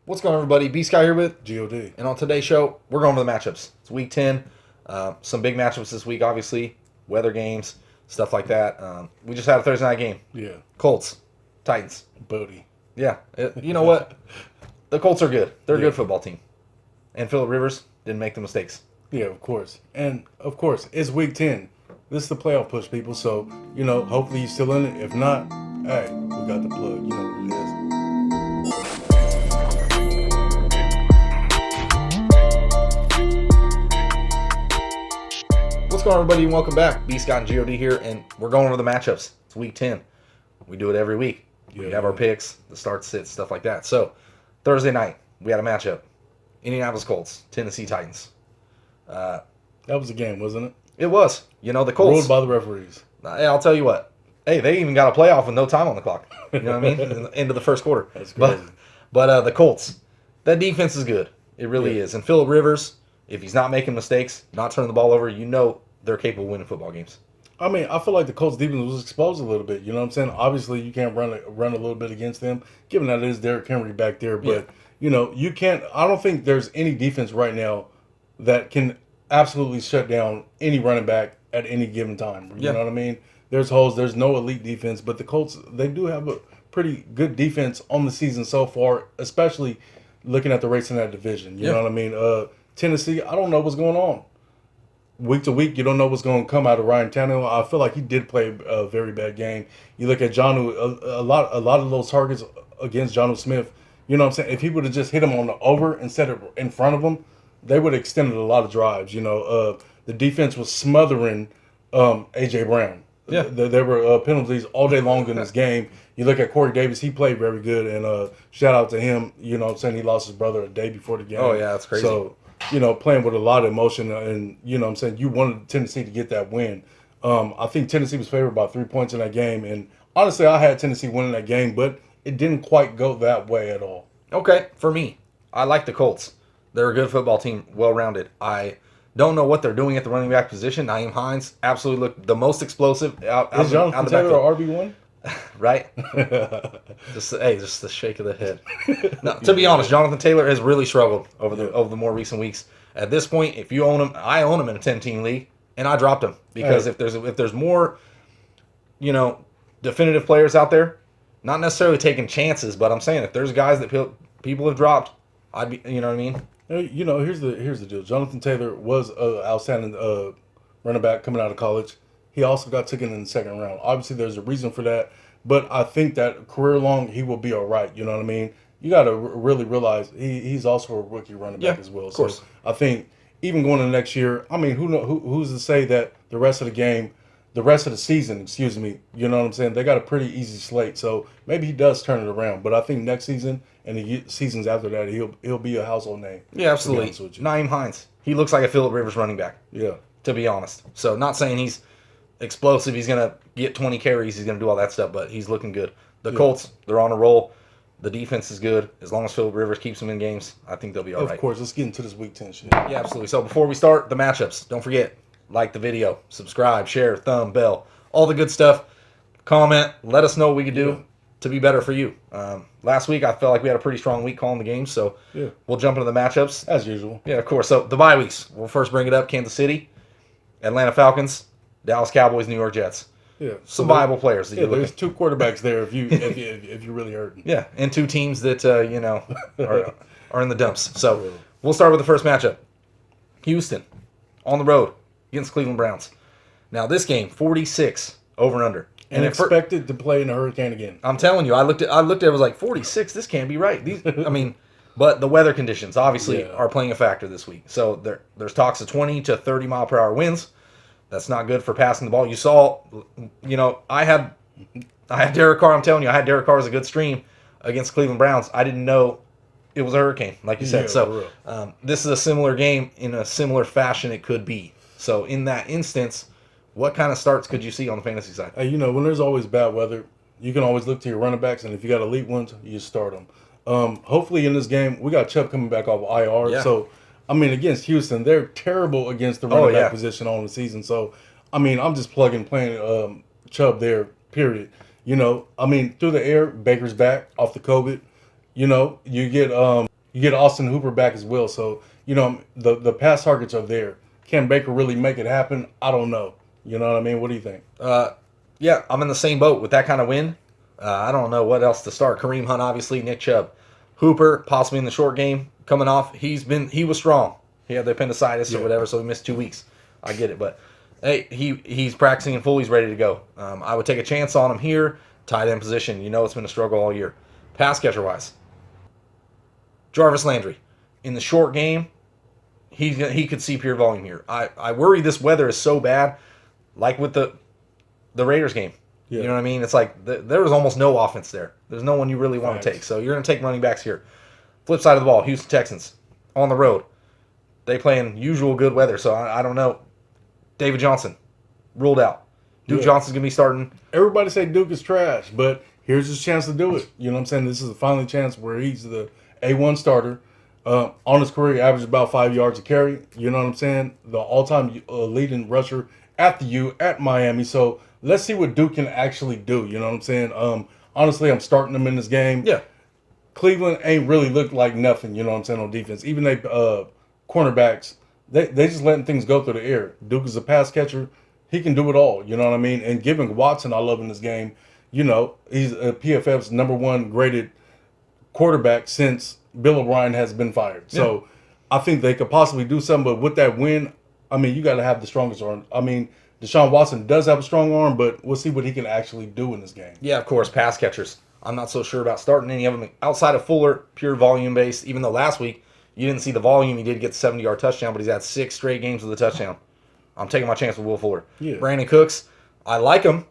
What's going on, everybody? BSky here with God. and on today's show, we're going over the matchups. It's week 10. Some big matchups this week, obviously. Weather games, stuff like that. We just had a Thursday night game. Yeah. Colts, Titans. Bodie. Yeah. You know what? The Colts are good. They're a Yeah. good football team. And Phillip Rivers didn't make the mistakes. Yeah, of course. And, of course, it's week 10. This is the playoff push, people. So, hopefully you're still in it. If not, hey, we got the plug. You know what it is. What's going on, everybody? Welcome back. B. Scott and God here, and we're going over the matchups. It's week 10. We do it every week. We have our picks, the start sits, stuff like that. So, Thursday night, we had a matchup. Indianapolis Colts, Tennessee Titans. That was a game, wasn't it? It was. You know, the Colts. Ruled by the referees. Hey, I'll tell you what. Hey, they even got a playoff with no time on the clock. You know what I mean? In the end of the first quarter. That's crazy. But the Colts, that defense is good. It really is. And Phillip Rivers, if he's not making mistakes, not turning the ball over, you know they're capable of winning football games. I mean, I feel like the Colts defense was exposed a little bit. You know what I'm saying? Obviously, you can't run a little bit against them, given that it is Derrick Henry back there. But, you can't – I don't think there's any defense right now that can absolutely shut down any running back at any given time. You know what I mean? There's holes. There's no elite defense. But the Colts, they do have a pretty good defense on the season so far, especially looking at the race in that division. You know what I mean? Tennessee, I don't know what's going on. Week to week, you don't know what's going to come out of Ryan Tannehill. I feel like he did play a very bad game. You look at Jonnu, a lot of those targets against Jonnu Smith. You know what I'm saying? If he would have just hit him on the over instead of in front of him, they would have extended a lot of drives. The defense was smothering A.J. Brown. Yeah. There were penalties all day long in this game. You look at Corey Davis, he played very good, and shout out to him. You know what I'm saying? He lost his brother a day before the game. Oh, yeah, that's crazy. So, playing with a lot of emotion, and, you know what I'm saying, you wanted Tennessee to get that win. I think Tennessee was favored by 3 points in that game, and honestly, I had Tennessee winning that game, but it didn't quite go that way at all. Okay, for me, I like the Colts. They're a good football team, well-rounded. I don't know what they're doing at the running back position. Naeem Hines absolutely looked the most explosive out Is Jonathan Taylor RB1? Right? just the shake of the head. No, to be honest, Jonathan Taylor has really struggled over the more recent weeks. At this point, if you own him, I own him in a 10-team league, and I dropped him because if there's more, definitive players out there, not necessarily taking chances, but I'm saying if there's guys that people have dropped, I'd be, you know what I mean? Here's the deal. Jonathan Taylor was an outstanding running back coming out of college. He also got taken in the second round. Obviously, there's a reason for that, but I think that career long, he will be all right. You know what I mean? You got to really realize he's also a rookie running back as well. Of course. So I think even going into next year, I mean, who's to say that the rest of the season, excuse me, you know what I'm saying? They got a pretty easy slate, so maybe he does turn it around. But I think next season and the seasons after that, he'll be a household name. Yeah, absolutely. Naeem Hines, he looks like a Phillip Rivers running back. Yeah. To be honest, so not saying he's explosive. He's gonna get 20 carries. He's gonna do all that stuff, but he's looking good. The Colts, they're on a roll. The defense is good. As long as Phillip Rivers keeps them in games, I think they'll be all right. Of course, let's get into this week 10 shit. Yeah, absolutely. So before we start the matchups, don't forget, like the video, subscribe, share, thumb, bell, all the good stuff. Comment, let us know what we can do to be better for you. Last week, I felt like we had a pretty strong week calling the games, so we'll jump into the matchups. As usual. Yeah, of course. So the bye weeks, we'll first bring it up. Kansas City, Atlanta Falcons, Dallas Cowboys, New York Jets. Yeah, some viable players. There's two quarterbacks there if you really hurting. Yeah, and two teams that are in the dumps. So we'll start with the first matchup. Houston on the road against Cleveland Browns. Now this game 46 over and under, and expected to play in a hurricane again. I'm telling you, I looked at it, was like 46. This can't be right. But the weather conditions obviously are playing a factor this week. So there's talks of 20 to 30 mile per hour winds. That's not good for passing the ball. You saw, I had Derek Carr. I'm telling you, I had Derek Carr as a good stream against Cleveland Browns. I didn't know it was a hurricane, like you said. So this is a similar game in a similar fashion it could be. So in that instance, what kind of starts could you see on the fantasy side? When there's always bad weather, you can always look to your running backs, and if you got elite ones, you just start them. Hopefully in this game, we got Chubb coming back off IR, so against Houston, they're terrible against the running back position on the season. So, I'm just playing Chubb there, period. Through the air, Baker's back off the COVID. You get Austin Hooper back as well. So the pass targets are there. Can Baker really make it happen? I don't know. You know what I mean? What do you think? Yeah, I'm in the same boat with that kind of win. I don't know what else to start. Kareem Hunt, obviously, Nick Chubb, Hooper, possibly in the short game coming off. He was strong. He had the appendicitis or whatever, so he missed 2 weeks. I get it, but hey, he's practicing in full. He's ready to go. I would take a chance on him here. Tight end position. It's been a struggle all year. Pass catcher wise, Jarvis Landry in the short game. He could see pure volume here. I worry this weather is so bad, like with the Raiders game. Yeah. You know what I mean? It's like there was almost no offense there. There's no one you really want to take. So you're going to take running backs here. Flip side of the ball, Houston Texans on the road. They play in usual good weather, so I don't know. David Johnson, ruled out. Duke Johnson's going to be starting. Everybody say Duke is trash, but here's his chance to do it. You know what I'm saying? This is a finally chance where he's the A1 starter. On his career, he averaged about 5 yards a carry. You know what I'm saying? The all-time leading rusher at the U at Miami. So let's see what Duke can actually do. You know what I'm saying? Honestly, I'm starting them in this game. Yeah. Cleveland ain't really looked like nothing, you know what I'm saying, on defense. Even they cornerbacks, they just letting things go through the air. Duke is a pass catcher. He can do it all, you know what I mean? And giving Watson, I love in this game, he's a PFF's #1 graded quarterback since Bill O'Brien has been fired. Yeah. So I think they could possibly do something, but with that win, you got to have the strongest arm. Deshaun Watson does have a strong arm, but we'll see what he can actually do in this game. Yeah, of course, pass catchers. I'm not so sure about starting any of them outside of Fuller, pure volume based, even though last week you didn't see the volume. He did get the 70-yard touchdown, but he's had 6 straight games with a touchdown. I'm taking my chance with Will Fuller. Yeah. Brandon Cooks, I like him,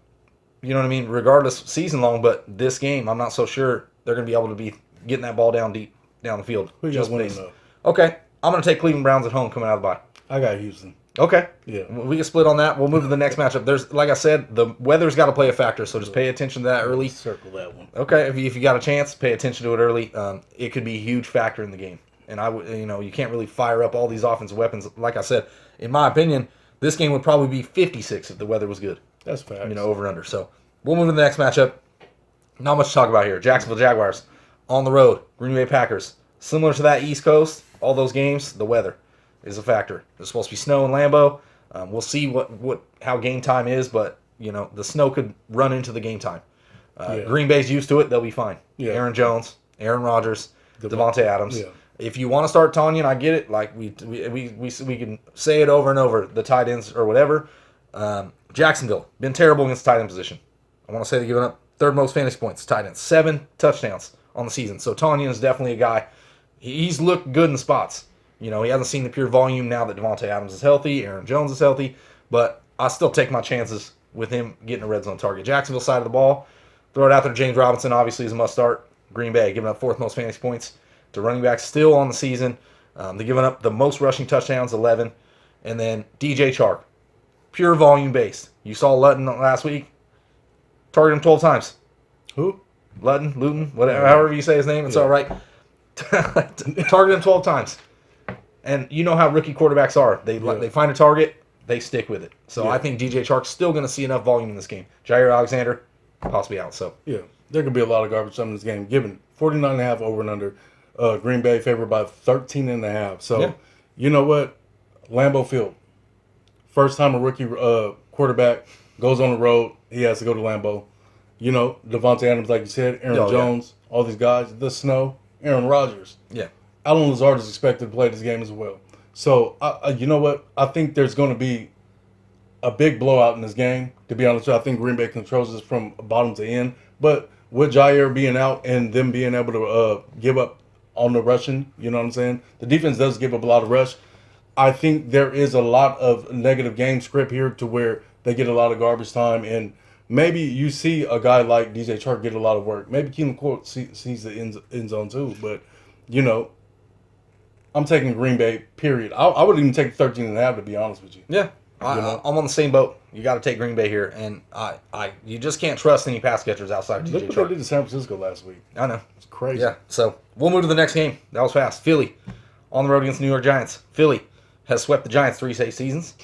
regardless season long, but this game, I'm not so sure they're going to be able to be getting that ball down deep down the field. Who just winning though? Okay, I'm going to take Cleveland Browns at home coming out of the bye. I got Houston. Okay. Yeah. We can split on that. We'll move to the next matchup. There's, like I said, the weather's got to play a factor, so just pay attention to that early. Circle that one. Okay. If you got a chance, pay attention to it early. It could be a huge factor in the game. And you can't really fire up all these offensive weapons. Like I said, in my opinion, this game would probably be 56 if the weather was good. That's facts. Over and under. So we'll move to the next matchup. Not much to talk about here. Jacksonville Jaguars on the road. Green Bay Packers. Similar to that East Coast, all those games, the weather is a factor. There's supposed to be snow in Lambeau. We'll see how game time is, but the snow could run into the game time. Green Bay's used to it; they'll be fine. Yeah. Aaron Jones, Aaron Rodgers, Devontae Adams. Yeah. If you want to start Tanyan, I get it. Like we can say it over and over, the tight ends or whatever. Jacksonville been terrible against the tight end position. I want to say they're giving up 3rd most fantasy points. Tight ends, 7 touchdowns on the season. So Tanyan is definitely a guy. He's looked good in spots. He hasn't seen the pure volume now that Devontae Adams is healthy, Aaron Jones is healthy, but I still take my chances with him getting a red zone target. Jacksonville side of the ball, throw it out there. James Robinson obviously is a must start. Green Bay giving up 4th most fantasy points to running backs still on the season. They're giving up the most rushing touchdowns, 11, and then DJ Chark, pure volume based. You saw Luton last week, target him 12 times. Who? Luton, whatever, however you say his name, it's all right. Target him 12 times. And you know how rookie quarterbacks are. They find a target, they stick with it. So I think DJ Chark's still going to see enough volume in this game. Jair Alexander, possibly out. So yeah, there could be a lot of garbage time in this game. Given 49.5 over and under. Green Bay favored by 13.5. So you know what? Lambeau Field. First time a rookie quarterback goes on the road, he has to go to Lambeau. Devontae Adams, like you said, Aaron Jones, all these guys, the snow, Aaron Rodgers. Yeah. Alan Lazard is expected to play this game as well. So, you know what? I think there's going to be a big blowout in this game. To be honest with you, I think Green Bay controls this from bottom to end. But with Jair being out and them being able to give up on the rushing, you know what I'm saying? The defense does give up a lot of rush. I think there is a lot of negative game script here to where they get a lot of garbage time. And maybe you see a guy like DJ Chark get a lot of work. Maybe Keelan Cole sees the end zone too. But, I'm taking Green Bay, period. I would even take 13.5 to be honest with you. Yeah, I'm on the same boat. You got to take Green Bay here, and you just can't trust any pass catchers outside of DJ Chark. Look what they did to San Francisco last week. I know, it's crazy. Yeah, so we'll move to the next game. That was fast. Philly on the road against the New York Giants. Philly has swept the Giants 3 straight seasons.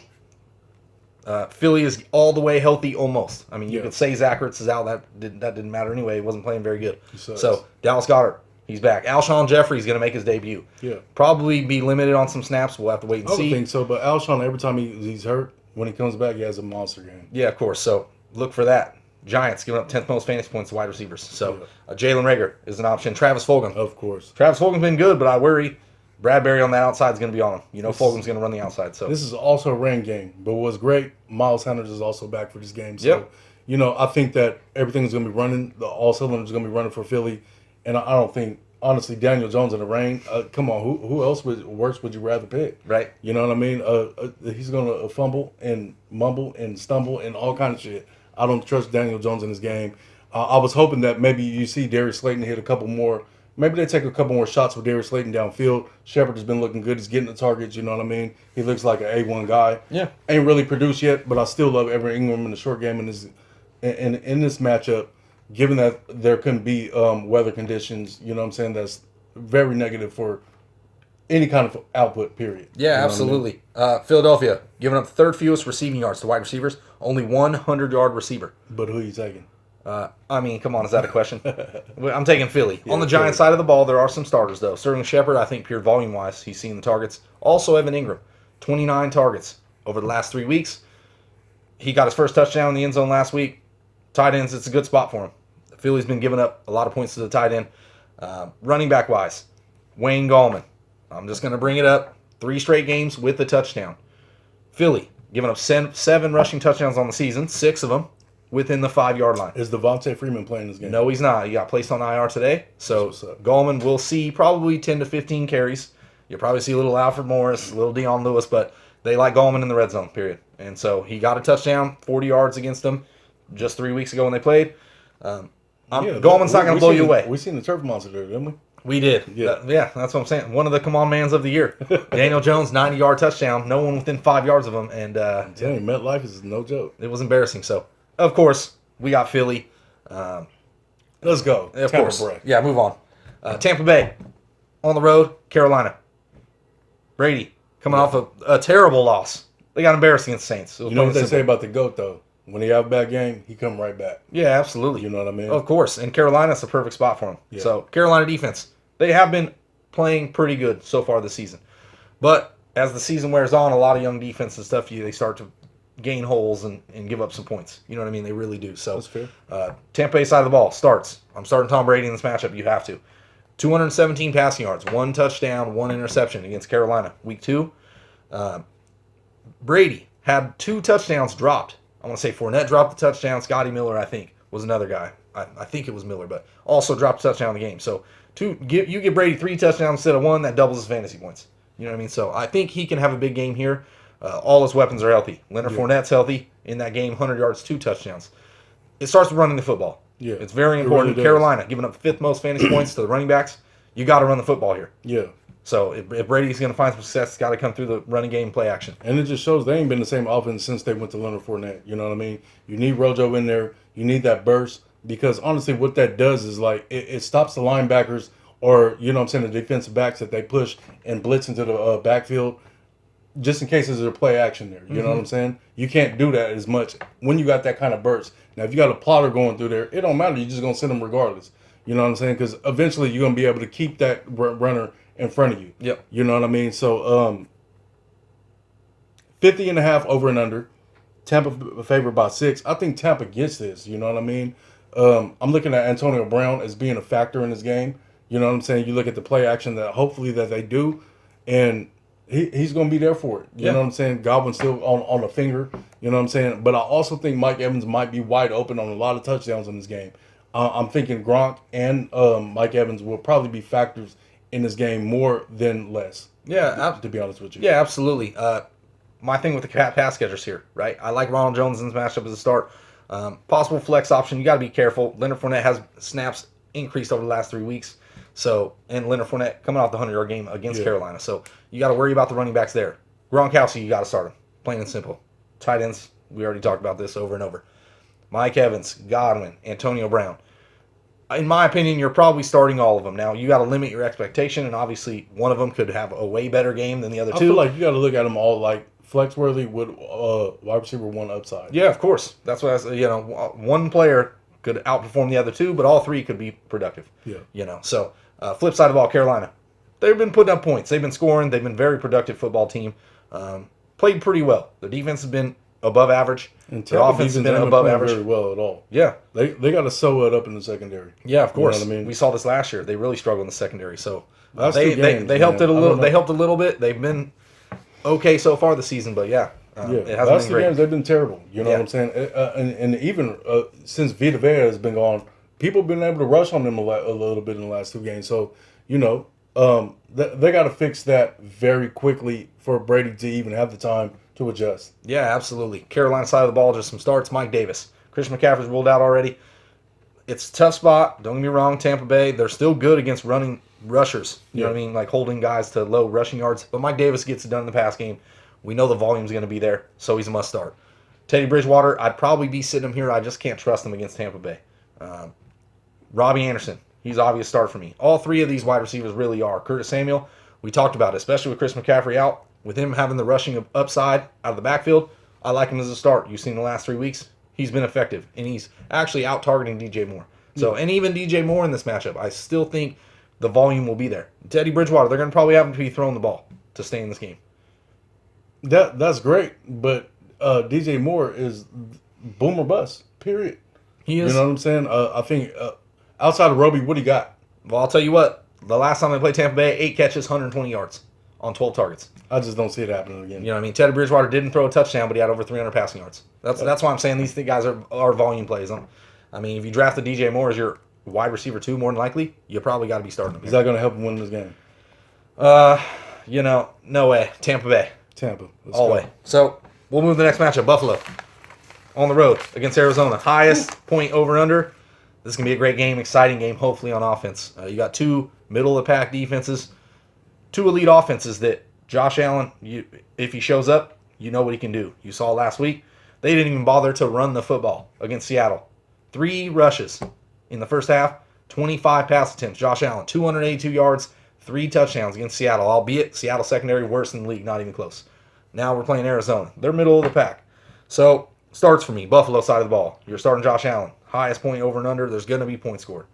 Philly is all the way healthy almost. You could say Zach Ertz is out. That didn't matter anyway. He wasn't playing very good. So Dallas Goedert, He's back. Alshon Jeffrey's going to make his debut. Yeah. Probably be limited on some snaps. We'll have to wait and I would see. think so, but Alshon, every time he's hurt, when he comes back, he has a monster game. Yeah, of course. So look for that. Giants giving up 10th most fantasy points to wide receivers. So Jalen Reagor is an option. Travis Fulgham. Of course. Travis Fulgham's been good, but I worry Bradbury on that outside is going to be on him. You know, Fulgham's going to run the outside. So this is also a rain game. But what's great, Miles Sanders is also back for this game. So, you know, I think that everything's going to be running. All cylinders are going to be running for Philly. And I don't think, honestly, Daniel Jones in the rain, come on, who else worse would you rather pick? Right. You know what I mean? He's going to fumble and mumble and stumble and all kinds of shit. I don't trust Daniel Jones in this game. I was hoping that maybe you see Darius Slayton hit a couple more. Maybe they take a couple more shots with Darius Slayton downfield. Shepard has been looking good. He's getting the targets, you know what I mean? He looks like an A1 guy. Yeah. Ain't really produced yet, but I still love Everett Ingram in the short game in this matchup, given that there couldn't be weather conditions, you know what I'm saying, that's very negative for any kind of output, period. Yeah, you know absolutely. I mean? Philadelphia giving up the third fewest receiving yards to wide receivers, only 100-yard receiver. But who are you taking? I mean, come on, is that a question? I'm taking Philly. On the Giants side of the ball, there are some starters, though. Sterling Shepard, I think, pure volume-wise, he's seen the targets. Also, Evan Ingram, 29 targets over the last 3 weeks. He got his first touchdown in the end zone last week. Tight ends, it's a good spot for him. Philly's been giving up a lot of points to the tight end. Running back-wise, Wayne Gallman. I'm just going to bring it up. 3 straight games with a touchdown. Philly giving up 7 rushing touchdowns on the season, 6 of them within the 5-yard line. Is Devontae Freeman playing this game? No, he's not. He got placed on IR today. So Gallman will see probably 10 to 15 carries. You'll probably see a little Alfred Morris, a little Dion Lewis, but they like Gallman in the red zone, period. And so he got a touchdown, 40 yards against them just 3 weeks ago when they played. Gallman's not going to blow you away. We seen the turf monster there, didn't we? We did. Yeah, that's what I'm saying. One of the come on mans of the year. Daniel Jones, 90-yard touchdown. No one within 5 yards of him. And I'm telling you, MetLife is no joke. It was embarrassing. So, of course, we got Philly. Let's go. Of course. Yeah, move on. Tampa Bay on the road, Carolina. Brady coming off a terrible loss. They got embarrassed against the Saints. You know what they say about the GOAT, though? When he have a bad game, he come right back. Yeah, absolutely. You know what I mean? Of course. And Carolina's the perfect spot for him. Yeah. So, Carolina defense, they have been playing pretty good so far this season. But as the season wears on, a lot of young defense and stuff, they start to gain holes and give up some points. You know what I mean? They really do. So, that's fair. Tampa Bay side of the ball starts. I'm starting Tom Brady in this matchup. You have to. 217 passing yards, 1 touchdown, 1 interception against Carolina. Week 2, Brady had 2 touchdowns dropped. I want to say Fournette dropped the touchdown. Scotty Miller, I think, was another guy. I think it was Miller, but also dropped a touchdown in the game. So you give Brady 3 touchdowns instead of 1, that doubles his fantasy points. You know what I mean? So I think he can have a big game here. All his weapons are healthy. Leonard Fournette's healthy in that game, 100 yards, 2 touchdowns. It starts with running the football. Yeah, it's very important. Really Carolina giving up 5th most fantasy points to the running backs. You got to run the football here. Yeah. So if Brady's going to find some success, it's got to come through the running game play action. And it just shows they ain't been the same offense since they went to Leonard Fournette. You know what I mean? You need Rojo in there. You need that burst. Because honestly, what that does is like it stops the linebackers or, you know what I'm saying, the defensive backs that they push and blitz into the backfield just in case there's a play action there. You know what I'm saying? You can't do that as much when you got that kind of burst. Now, if you got a plotter going through there, it don't matter. You're just going to send them regardless. You know what I'm saying? Because eventually you're going to be able to keep that runner in front of you. Yep. You know what I mean? So 50.5 over and under. Tampa favored by 6. I think Tampa gets this. You know what I mean? I'm looking at Antonio Brown as being a factor in this game. You know what I'm saying? You look at the play action that hopefully that they do, and he's going to be there for it. You know what I'm saying? Godwin's still on the finger. You know what I'm saying? But I also think Mike Evans might be wide open on a lot of touchdowns in this game. I'm thinking Gronk and Mike Evans will probably be factors in this game more than less. Yeah, to be honest with you. Yeah, absolutely. My thing with the pass catchers here, right? I like Ronald Jones in this matchup as a start. Possible flex option. You got to be careful. Leonard Fournette has snaps increased over the last 3 weeks. So, and Leonard Fournette coming off the 100-yard game against Carolina. So, you got to worry about the running backs there. Gronkowski, you got to start him. Plain and simple. Tight ends, we already talked about this over and over. Mike Evans, Godwin, Antonio Brown. In my opinion, you're probably starting all of them. Now, you got to limit your expectation, and obviously one of them could have a way better game than the other two. I feel like you got to look at them all like flex-worthy with wide receiver 1 upside. Yeah, of course. That's what I said. One player could outperform the other 2, but all 3 could be productive. Yeah. So Flip side of the ball, Carolina. They've been putting up points. They've been scoring. They've been a very productive football team. Played pretty well. Their defense has been above average. And Their offense has been above average. Very well at all. Yeah. They got to sew it up in the secondary. Yeah, of course. You know what I mean? We saw this last year. They really struggled in the secondary. So they helped it a little. They helped a little bit. They've been okay so far this season, but yeah. It hasn't been great. Games they've been terrible. You know what I'm saying? And even since Vita Vea has been gone, people have been able to rush on them a little bit in the last 2 games. So, you know, they got to fix that very quickly for Brady to even have the time to adjust. Yeah, absolutely. Carolina side of the ball, just some starts. Mike Davis. Christian McCaffrey's ruled out already. It's a tough spot. Don't get me wrong, Tampa Bay, they're still good against running rushers. You know what I mean? Like holding guys to low rushing yards. But Mike Davis gets it done in the pass game. We know the volume's going to be there, so he's a must start. Teddy Bridgewater, I'd probably be sitting him here. I just can't trust him against Tampa Bay. Robbie Anderson, he's an obvious start for me. All 3 of these wide receivers really are. Curtis Samuel, we talked about it, especially with Chris McCaffrey out. With him having the rushing upside out of the backfield, I like him as a start. You've seen the last 3 weeks. He's been effective, and he's actually out-targeting DJ Moore. So, and even DJ Moore in this matchup, I still think the volume will be there. Teddy Bridgewater, they're going to probably have him to be throwing the ball to stay in this game. That's great, but DJ Moore is boom or bust, period. He is. You know what I'm saying? I think outside of Roby, what he got? Well, I'll tell you what. The last time they played Tampa Bay, 8 catches, 120 yards on 12 targets. I just don't see it happening again. You know what I mean? Teddy Bridgewater didn't throw a touchdown, but he had over 300 passing yards. That's why I'm saying these guys are volume plays. I mean, if you draft the DJ Moore as your wide receiver 2, more than likely, you probably got to be starting him. Is that going to help him win this game? You know, no way. Tampa Bay. Tampa. All the way. So, we'll move to the next matchup. Buffalo on the road against Arizona. Highest point over-under. This is going to be a great game, exciting game, hopefully on offense. You got 2 middle-of-the-pack defenses, 2 elite offenses that Josh Allen, if he shows up, you know what he can do. You saw last week, they didn't even bother to run the football against Seattle. 3 rushes in the first half, 25 pass attempts. Josh Allen, 282 yards, 3 touchdowns against Seattle, albeit Seattle secondary worse than the league, not even close. Now we're playing Arizona. They're middle of the pack. So, starts for me, Buffalo side of the ball. You're starting Josh Allen. Highest point over and under. There's going to be points scored.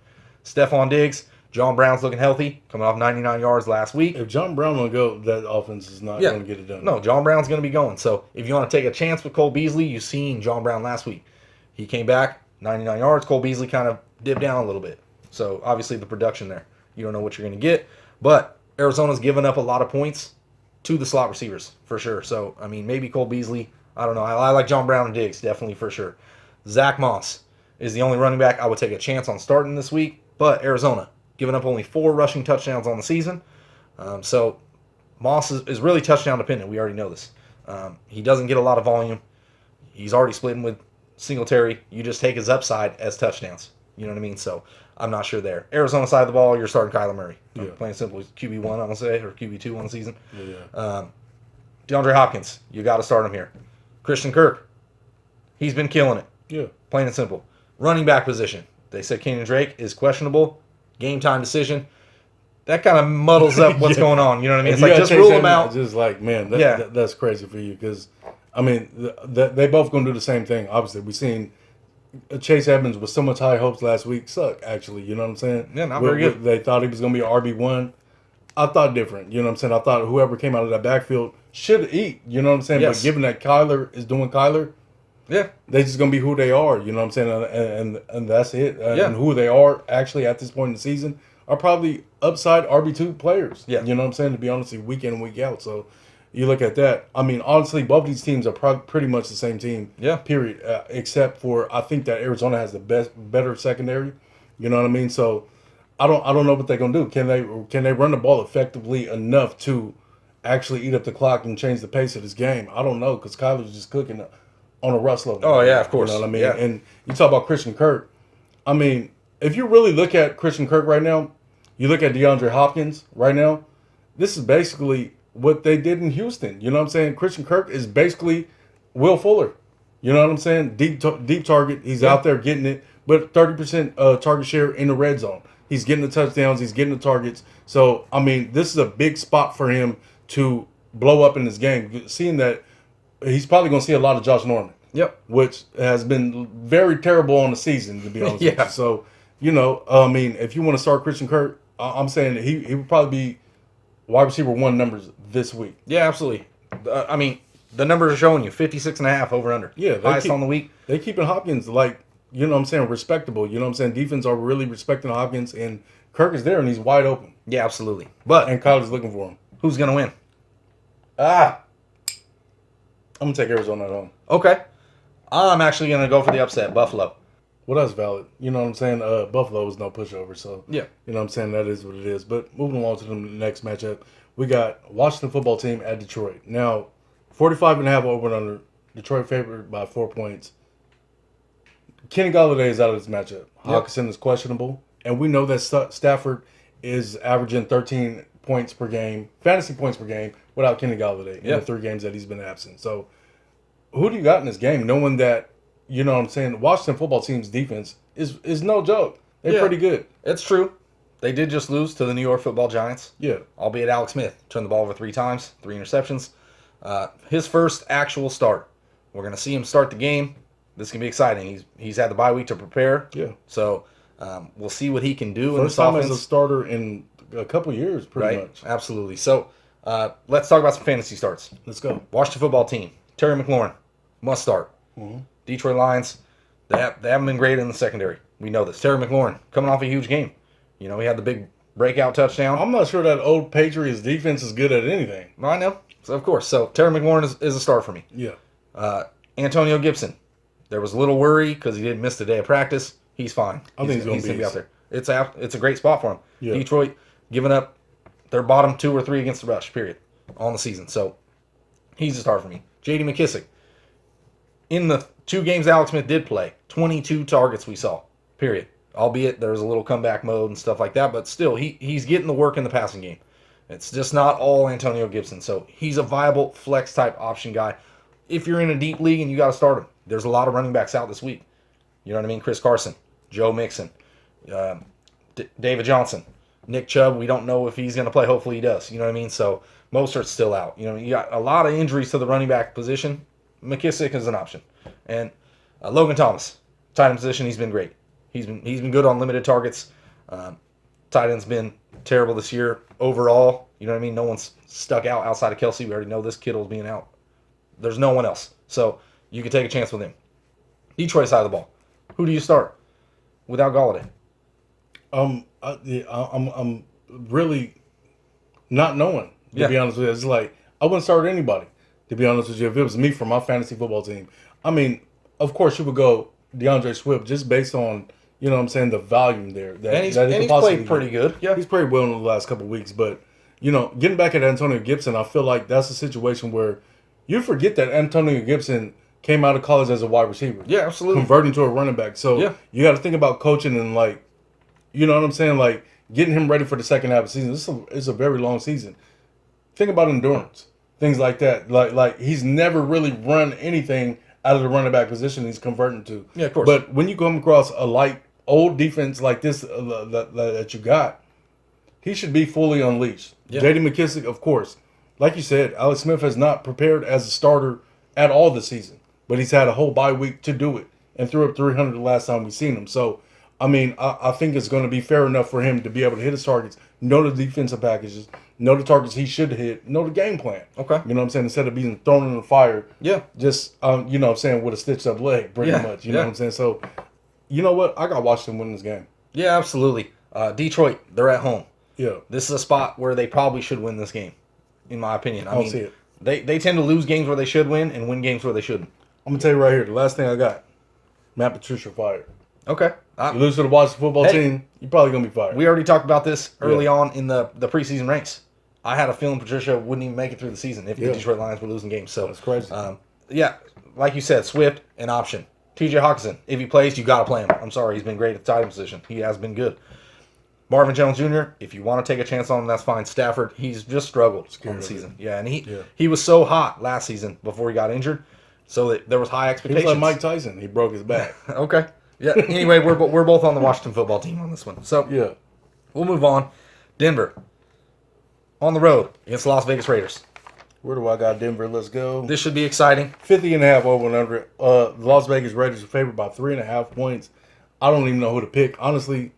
Stephon Diggs, John Brown's looking healthy, coming off 99 yards last week. If John Brown will go, that offense is not going to get it done. No, John Brown's going to be going. So, if you want to take a chance with Cole Beasley, you've seen John Brown last week. He came back, 99 yards. Cole Beasley kind of dipped down a little bit. So, obviously, the production there. You don't know what you're going to get. But Arizona's given up a lot of points to the slot receivers, for sure. So, I mean, maybe Cole Beasley. I don't know. I like John Brown and Diggs, definitely, for sure. Zach Moss is the only running back I would take a chance on starting this week. But Arizona, giving up only 4 rushing touchdowns on the season. So, Moss is really touchdown dependent. We already know this. He doesn't get a lot of volume. He's already splitting with Singletary. You just take his upside as touchdowns. You know what I mean? So, I'm not sure there. Arizona side of the ball, you're starting Kyler Murray. Yeah. Plain simple, QB1, I'm going to say, or QB2 on the season. Yeah. DeAndre Hopkins, you got to start him here. Christian Kirk, he's been killing it. Yeah. Plain and simple. Running back position. They said Kenyon Drake is questionable. Game time decision. That kind of muddles up what's going on. You know what I mean? It's like, just rule them out. Just like, man, that's crazy for you because, I mean, they both going to do the same thing. Obviously, we've seen Chase Edmonds with so much high hopes last week suck, actually. You know what I'm saying? Yeah, not very good. They thought he was going to be an RB1. I thought different. You know what I'm saying? I thought whoever came out of that backfield should eat. You know what I'm saying? Yes. But given that Kyler is doing Kyler, yeah, they just gonna be who they are. You know what I'm saying? And that's it. Yeah. And who they are actually at this point in the season are probably upside RB2 players. Yeah. You know what I'm saying? To be honest, week in and week out. So you look at that. I mean, honestly, both these teams are pretty much the same team. Yeah. Period. Except for I think that Arizona has the better secondary. You know what I mean? So I don't know what they're gonna do. Can they run the ball effectively enough to actually eat up the clock and change the pace of this game? I don't know because Kyler's just cooking on a rust level. Oh yeah, of course. You know what I mean? Yeah. And you talk about Christian Kirk. I mean, if you really look at Christian Kirk right now, you look at DeAndre Hopkins right now. This is basically what they did in Houston. You know what I'm saying? Christian Kirk is basically Will Fuller. You know what I'm saying? Deep target. He's out there getting it, but 30% target share in the red zone. He's getting the touchdowns. He's getting the targets. So, I mean, this is a big spot for him to blow up in this game. Seeing that he's probably going to see a lot of Josh Norman. Yep. Which has been very terrible on the season, to be honest with you. So, you know, I mean, if you want to start Christian Kirk, I'm saying that he would probably be wide receiver 1 numbers this week. Yeah, absolutely. I mean, the numbers are showing you 56.5 over under. Yeah, highest on the week. They keeping Hopkins like, you know what I'm saying, respectable. You know what I'm saying? Defense are really respecting Hopkins, and Kirk is there and he's wide open. Yeah, absolutely. But and Kyle is looking for him. Who's gonna win? I'm gonna take Arizona at home. Okay. I'm actually gonna go for the upset, Buffalo. Well, that's valid. You know what I'm saying? Buffalo is no pushover, so yeah. You know what I'm saying? That is what it is. But moving along to the next matchup, we got Washington football team at Detroit. Now, 45.5 over and under. Detroit favored by 4 points. Kenny Golladay is out of this matchup. Hawkinson is questionable. And we know that Stafford is averaging 13 points per game, fantasy points per game, without Kenny Golladay in the 3 games that he's been absent. So, who do you got in this game, knowing that, you know what I'm saying, Washington football team's defense is no joke. They're pretty good. It's true. They did just lose to the New York Football Giants. Yeah. Albeit Alex Smith turned the ball over 3 times, 3 interceptions. His first actual start. We're going to see him start the game. This can be exciting. He's had the bye week to prepare. Yeah. So we'll see what he can do in this offense. First time as a starter in a couple years, pretty much. Absolutely. So let's talk about some fantasy starts. Let's go. Washington football team. Terry McLaurin, must start. Mm-hmm. Detroit Lions, they haven't been great in the secondary. We know this. Terry McLaurin, coming off a huge game. You know, he had the big breakout touchdown. I'm not sure that old Patriots defense is good at anything. I know. So, of course. So, Terry McLaurin is a start for me. Yeah. Antonio Gibson. There was a little worry because he didn't miss the day of practice. He's fine. I think he's going to be out there. It's a great spot for him. Yeah. Detroit giving up their bottom 2 or 3 against the rush, period, on the season. So, he's a start for me. J.D. McKissick. In the 2 games Alex Smith did play, 22 targets we saw, period. Albeit there's a little comeback mode and stuff like that, but still, he's getting the work in the passing game. It's just not all Antonio Gibson. So he's a viable flex-type option guy. If you're in a deep league and you got to start him, there's a lot of running backs out this week. You know what I mean? Chris Carson, Joe Mixon, David Johnson, Nick Chubb. We don't know if he's going to play. Hopefully he does. You know what I mean? So Mostert's still out. You know, you got a lot of injuries to the running back position. McKissick is an option. And Logan Thomas, tight end position, he's been great. He's been good on limited targets. Tight end's been terrible this year overall. You know what I mean? No one's stuck out outside of Kelsey. We already know this Kittle's being out. There's no one else. So you can take a chance with him. Detroit side of the ball. Who do you start without Golladay? I'm really not knowing, to be honest with you. It's like, I wouldn't start anybody, to be honest with you. If it was me for my fantasy football team. I mean, of course you would go DeAndre Swift just based on, you know what I'm saying, the volume there. He's played pretty good. Yeah. He's played well in the last couple of weeks. But, you know, getting back at Antonio Gibson, I feel like that's a situation where you forget that Antonio Gibson came out of college as a wide receiver. Yeah, absolutely. Converting to a running back. So you got to think about coaching and, like, you know what I'm saying, like getting him ready for the second half of the season. It's a very long season. Think about endurance, things like that. Like he's never really run anything out of the running back position he's converting to. Yeah, of course. But when you come across a light old defense like this that you got, he should be fully unleashed. Yeah. J.D. McKissick, of course. Like you said, Alex Smith has not prepared as a starter at all this season. But he's had a whole bye week to do it. And threw up 300 the last time we seen him. So, I mean, I think it's going to be fair enough for him to be able to hit his targets, know the defensive packages, know the targets he should hit, know the game plan. Okay. You know what I'm saying? Instead of being thrown in the fire. Yeah. Just, you know what I'm saying, with a stitched up leg, pretty much. You know what I'm saying? So, you know what? I got Washington winning this game. Yeah, absolutely. Detroit, they're at home. Yeah. This is a spot where they probably should win this game, in my opinion. I don't mean, see it. They tend to lose games where they should win and win games where they shouldn't. I'm going to tell you right here, the last thing I got, Matt Patricia fired. Okay. You lose to the Washington football team, you're probably going to be fired. We already talked about this early on in the preseason ranks. I had a feeling Patricia wouldn't even make it through the season if the Detroit Lions were losing games. So that's crazy. Like you said, Swift, an option. TJ Hawkinson, if he plays, you got to play him. I'm sorry, he's been great at the tight end position. He has been good. Marvin Jones Jr., if you want to take a chance on him, that's fine. Stafford, he's just struggled on the season. Yeah, and he was so hot last season before he got injured, so that there was high expectations. He was like Mike Tyson. He broke his back. Okay. Yeah. Anyway, we're both on the Washington football team on this one. So we'll move on. Denver on the road against the Las Vegas Raiders. Where do I got Denver? Let's go. This should be exciting. 50.5 over and under. The Las Vegas Raiders are favored by 3.5 points. I don't even know who to pick. Honestly,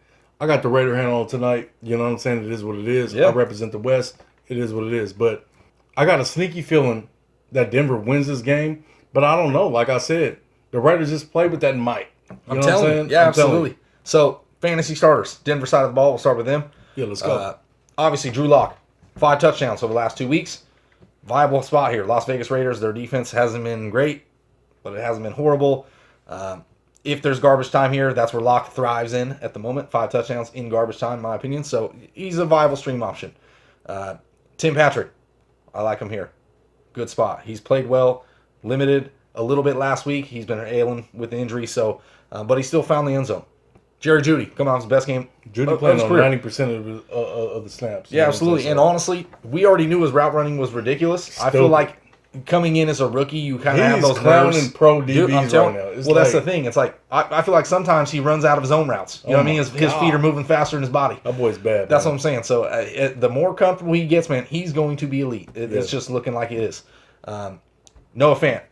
I got the Raider hand on tonight. You know what I'm saying? It is what it is. Yeah. I represent the West. It is what it is. But I got a sneaky feeling that Denver wins this game. But I don't know. Like I said, the Raiders just play with that might. I'm telling you. Yeah, absolutely. So, fantasy starters. Denver side of the ball. We'll start with them. Yeah, let's go. Obviously, Drew Lock. 5 touchdowns over the last 2 weeks. Viable spot here. Las Vegas Raiders, their defense hasn't been great, but it hasn't been horrible. If there's garbage time here, that's where Lock thrives in at the moment. 5 touchdowns in garbage time, in my opinion. So he's a viable stream option. Tim Patrick, I like him here. Good spot. He's played well, limited a little bit last week. He's been ailing with the injury, so but he still found the end zone. Jerry Jeudy coming off his best game. Jeudy playing on 90% of the snaps. Yeah, absolutely. And honestly, we already knew his route running was ridiculous. Stupid. I feel like coming in as a rookie, you kind of have those nerves. Pro DBs right now. Well, that's the thing. It's like I feel like sometimes he runs out of his own routes. You know what I mean? His feet are moving faster than his body. That boy's bad. That's what I'm saying. So the more comfortable he gets, man, he's going to be elite. It's just looking like it is. Noah Fant,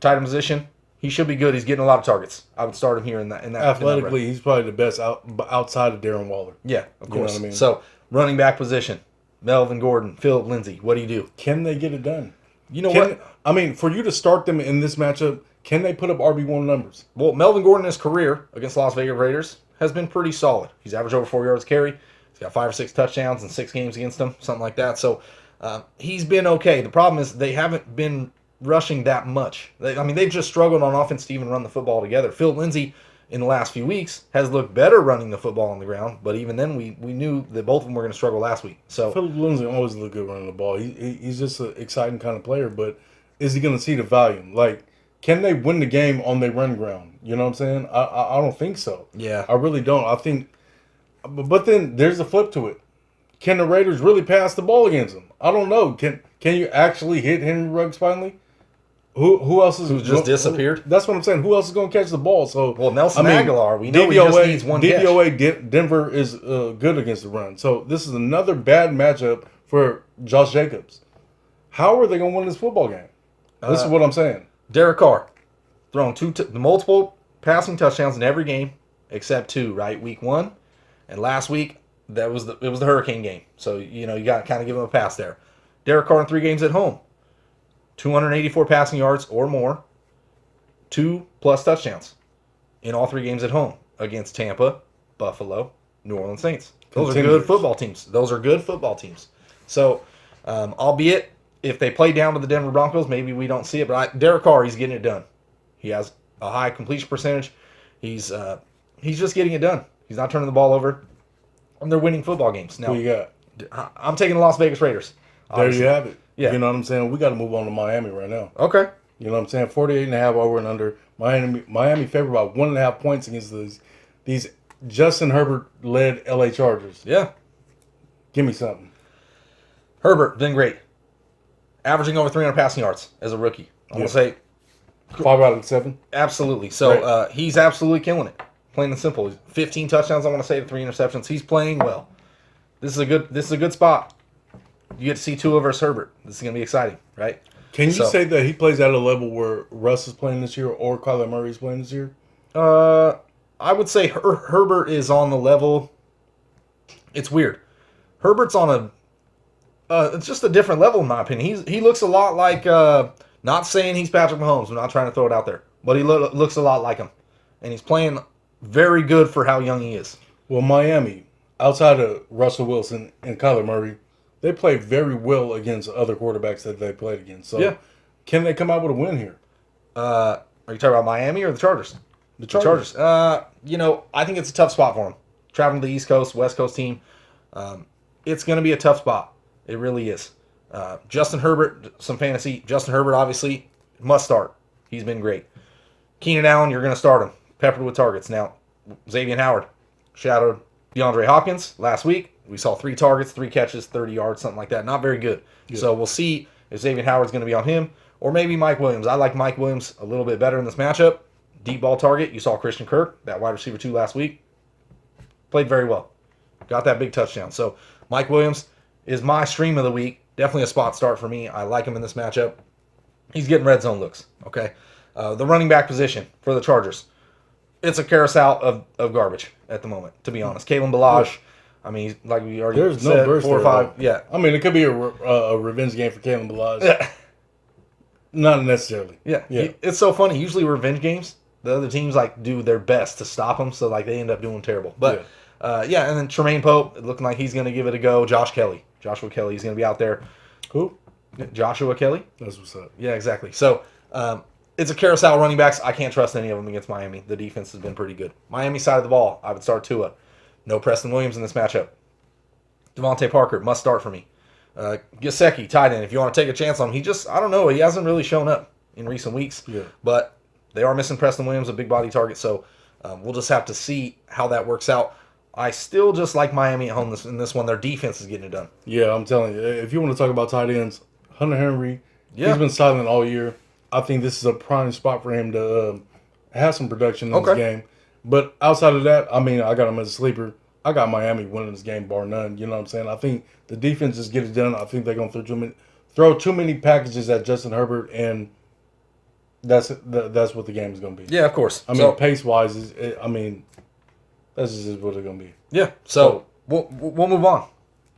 tight end position. He should be good. He's getting a lot of targets. I would start him here in that. Athletically, he's probably the best outside of Darren Waller. Yeah, of course. You know what I mean? So running back position, Melvin Gordon, Phillip Lindsay. What do you do? Can they get it done? You know what? I mean, for you to start them in this matchup, can they put up RB1 numbers? Well, Melvin Gordon in his career against Las Vegas Raiders has been pretty solid. He's averaged over 4 yards carry. He's got 5 or 6 touchdowns in 6 games against them, something like that. So he's been okay. The problem is they haven't been rushing that much. They've just struggled on offense to even run the football together. Phil Lindsay, in the last few weeks, has looked better running the football on the ground, but even then we knew that both of them were going to struggle last week. So Philip Lindsay always looked good running the ball. He's just an exciting kind of player, but is he going to see the volume? Like, can they win the game on their run ground? You know what I'm saying? I don't think so. Yeah. I really don't. I think, but then there's a flip to it. Can the Raiders really pass the ball against them? I don't know. Can you actually hit Henry Ruggs finally? Who else is... Who just disappeared? That's what I'm saying. Who else is going to catch the ball? So Nelson Aguilar, we know he just needs one catch. DVOA, Denver is good against the run. So this is another bad matchup for Josh Jacobs. How are they going to win this football game? This is what I'm saying. Derek Carr, thrown multiple passing touchdowns in every game except 2, right? Week 1 and last week, it was the Hurricane game. So, you got to kind of give him a pass there. Derek Carr in 3 games at home. 284 passing yards or more, 2+ touchdowns in all 3 games at home against Tampa, Buffalo, New Orleans Saints. Those are good football teams. So, albeit if they play down to the Denver Broncos, maybe we don't see it. But Derek Carr, he's getting it done. He has a high completion percentage. He's just getting it done. He's not turning the ball over, and they're winning football games. Now, who you got? I'm taking the Las Vegas Raiders. Obviously. There you have it. Yeah. You know what I'm saying? We got to move on to Miami right now. Okay. You know what I'm saying? 48.5 over and under. Miami favored by 1.5 points against these Justin Herbert-led LA Chargers. Yeah. Give me something. Herbert, been great. Averaging over 300 passing yards as a rookie. I'm going to say 5 out of 7. Absolutely. So he's absolutely killing it. Plain and simple. 15 touchdowns, I want to say, to 3 interceptions. He's playing well. This is a good spot. You get to see Tua versus Herbert. This is going to be exciting, right? Can you say that he plays at a level where Russ is playing this year or Kyler Murray is playing this year? I would say Herbert is on the level. It's weird. Herbert's on it's just a different level in my opinion. He looks a lot like, not saying he's Patrick Mahomes. I'm not trying to throw it out there. But he looks a lot like him. And he's playing very good for how young he is. Well, Miami, outside of Russell Wilson and Kyler Murray, they play very well against other quarterbacks that they played against. So, can they come out with a win here? Are you talking about Miami or the Chargers? The Chargers. I think it's a tough spot for them. Traveling to the East Coast, West Coast team. It's going to be a tough spot. It really is. Justin Herbert, some fantasy. Justin Herbert, obviously, must start. He's been great. Keenan Allen, you're going to start him. Peppered with targets. Now, Xavier Howard shadowed DeAndre Hopkins last week. We saw 3 targets, 3 catches, 30 yards, something like that. Not very good. So we'll see if Xavier Howard's going to be on him or maybe Mike Williams. I like Mike Williams a little bit better in this matchup. Deep ball target. You saw Christian Kirk, that wide receiver 2 last week. Played very well. Got that big touchdown. So Mike Williams is my stream of the week. Definitely a spot start for me. I like him in this matchup. He's getting red zone looks. Okay. The running back position for the Chargers. it's a carousel of garbage at the moment, to be honest. Kalen Balazs, I mean, like we already There's said, no burst 4 or there, 5. though. Yeah. I mean, it could be a revenge game for Kalen Balazs. Yeah. Not necessarily. Yeah. Yeah. It's so funny. Usually revenge games, the other teams like do their best to stop them, so like they end up doing terrible. But yeah, and then Tremaine Pope, looking like he's going to give it a go. Joshua Kelly, he's going to be out there. Who? Joshua Kelly. That's what's up. Yeah, exactly. So it's a carousel of running backs. I can't trust any of them against Miami. The defense has been pretty good. Miami side of the ball, I would start Tua. No Preston Williams in this matchup. Devontae Parker must start for me. Gesicki, tight end. If you want to take a chance on him, I don't know. He hasn't really shown up in recent weeks. Yeah. But they are missing Preston Williams, a big body target. So we'll just have to see how that works out. I still just like Miami at home in this one. Their defense is getting it done. Yeah, I'm telling you. If you want to talk about tight ends, Hunter Henry, Yeah. he's been silent all year. I think this is a prime spot for him to have some production in this game. But outside of that, I mean, I got him as a sleeper. I got Miami winning this game, bar none. You know what I'm saying? I think the defense just get it done. I think they're going to throw too many packages at Justin Herbert, and that's what the game is going to be. Yeah, of course. I mean, pace-wise, that's just what it's going to be. Yeah, so we'll move on.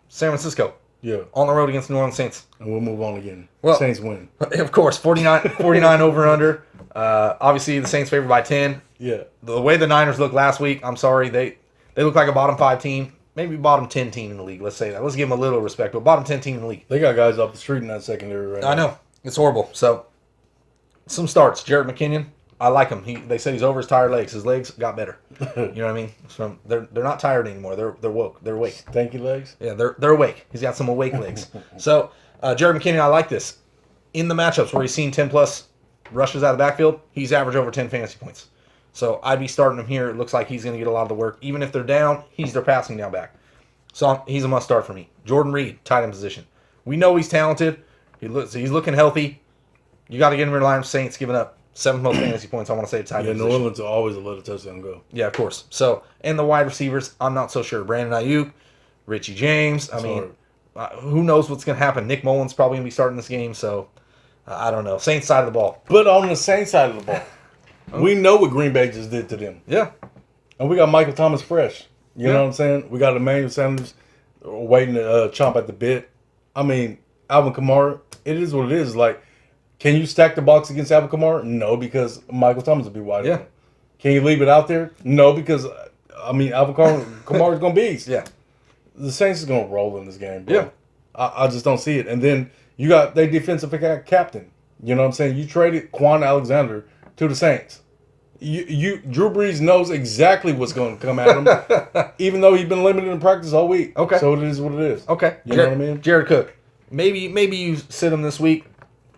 San Francisco. Yeah. On the road against New Orleans Saints. And we'll move on again. Well, Saints win. Of course, 49 over under. Obviously, the Saints favored by 10. Yeah. The way the Niners looked last week, I'm sorry, they look like a bottom 5 team, maybe bottom 10 team in the league. Let's say that. Let's give them a little respect, but bottom 10 team in the league. They got guys off the street in that secondary right now. I know. It's horrible. So, some starts. Jared McKinnon, I like him. They said he's over his tired legs. His legs got better. You know what I mean? So they're not tired anymore. They're woke. They're awake. Stanky legs? Yeah, they're awake. He's got some awake legs. So, Jared McKinnon, I like this. In the matchups where he's seen 10-plus rushes out of the backfield, he's averaged over 10 fantasy points. So, I'd be starting him here. It looks like he's going to get a lot of the work. Even if they're down, he's their passing down back. So, he's a must-start for me. Jordan Reed, tight end position. We know he's talented. He's looking healthy. You got to get him in line with Saints, giving up 7th most fantasy points, I want to say, tight end New position. Orleans will always let a touchdown go. Yeah, of course. So, and the wide receivers, I'm not so sure. Brandon Ayuk, Richie James. I mean, who knows what's going to happen? Nick Mullins probably going to be starting this game, so I don't know. Saints side of the ball. But on the Saints side of the ball, we know what Green Bay just did to them. Yeah. And we got Michael Thomas fresh. You know what I'm saying? We got Emmanuel Sanders waiting to chomp at the bit. I mean, Alvin Kamara, it is what it is. Like, can you stack the box against Alvin Kamara? No, because Michael Thomas will be wide open. Can you leave it out there? No, because, I mean, Alvin Kamara's going to be. Yeah. The Saints is going to roll in this game, bro. Yeah. I just don't see it. And then you got their defensive captain. You know what I'm saying? You traded Quan Alexander to the Saints. Drew Brees knows exactly what's going to come at him, even though he's been limited in practice all week. Okay. So it is what it is. Okay. You know what I mean? Jared Cook. Maybe you sit him this week.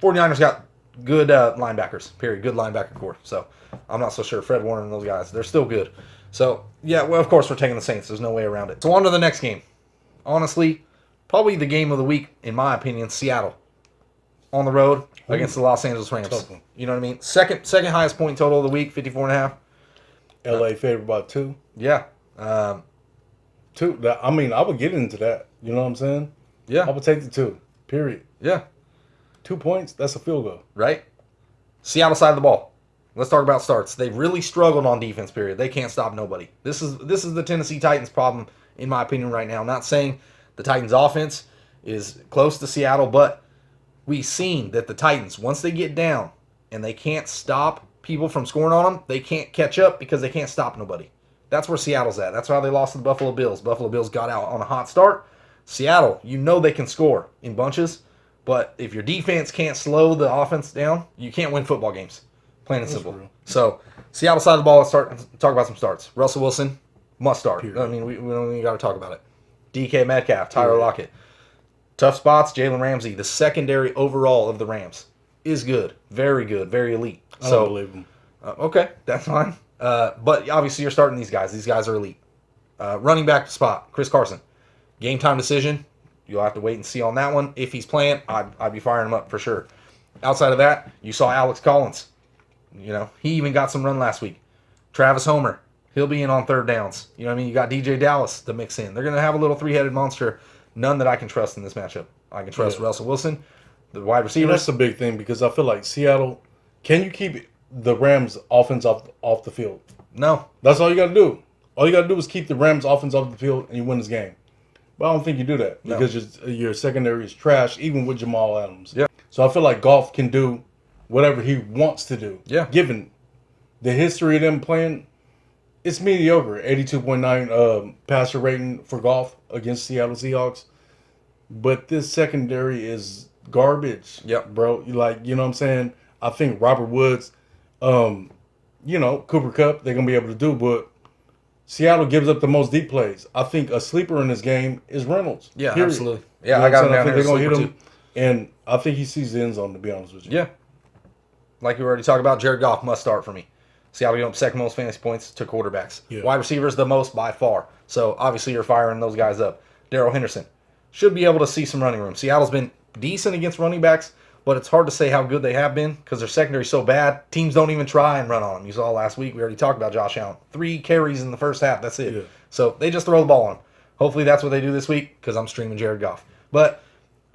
49ers got good linebackers, period. Good linebacker core. So I'm not so sure. Fred Warner and those guys, they're still good. So, yeah, well, of course, we're taking the Saints. There's no way around it. So on to the next game. Honestly, probably the game of the week, in my opinion, Seattle. On the road against the Los Angeles Rams. You know what I mean? Second highest point total of the week, 54.5. LA favored by 2. Yeah. 2. I mean, I would get into that. You know what I'm saying? Yeah. I would take the 2. Period. Yeah. 2 points, that's a field goal. Right? Seattle side of the ball. Let's talk about starts. They've really struggled on defense, period. They can't stop nobody. This is the Tennessee Titans problem, in my opinion, right now. I'm not saying the Titans offense is close to Seattle, but we've seen that the Titans, once they get down and they can't stop people from scoring on them, they can't catch up because they can't stop nobody. That's where Seattle's at. That's why they lost to the Buffalo Bills. Buffalo Bills got out on a hot start. Seattle, you know they can score in bunches, but if your defense can't slow the offense down, you can't win football games. Plain and simple. So, Seattle side of the ball, let's talk about some starts. Russell Wilson, must start. I mean, we don't even got to talk about it. DK Metcalf, Tyler Lockett. Tough spots, Jalen Ramsey, the secondary overall of the Rams, is good. Very good. Very elite. I don't believe him. Okay, that's fine. But obviously you're starting these guys. These guys are elite. Running back spot, Chris Carson. Game time decision. You'll have to wait and see on that one. If he's playing, I'd be firing him up for sure. Outside of that, you saw Alex Collins. You know, he even got some run last week. Travis Homer, he'll be in on third downs. You know what I mean? You got DJ Dallas to mix in. They're going to have a little three-headed monster. None that I can trust in this matchup. I can trust Russell Wilson, the wide receivers. That's the big thing because I feel like Seattle, can you keep the Rams offense off the field? No. That's all you got to do. All you got to do is keep the Rams offense off the field and you win this game. But I don't think you do that because your secondary is trash, even with Jamal Adams. Yeah. So I feel like Goff can do whatever he wants to do. Yeah. Given the history of them playing, it's mediocre. 82.9 passer rating for Goff against Seattle Seahawks. But this secondary is garbage. Yep. Bro. You know what I'm saying? I think Robert Woods, Cooper Kupp, they're going to be able to do, but Seattle gives up the most deep plays. I think a sleeper in this game is Reynolds. Yeah, period. absolutely. Yeah, I got him down here. They're going to hit him, and I think he sees the end zone, to be honest with you. Yeah. Like we already talked about, Jared Goff must start for me. Seattle gave up second most fantasy points to quarterbacks. Yeah. Wide receivers the most by far. So obviously you're firing those guys up. Darrell Henderson should be able to see some running room. Seattle's been decent against running backs, but it's hard to say how good they have been because their secondary is so bad. Teams don't even try and run on them. You saw last week, we already talked about Josh Allen. 3 carries in the first half. That's it. Yeah. So they just throw the ball on him. Hopefully that's what they do this week because I'm streaming Jared Goff. But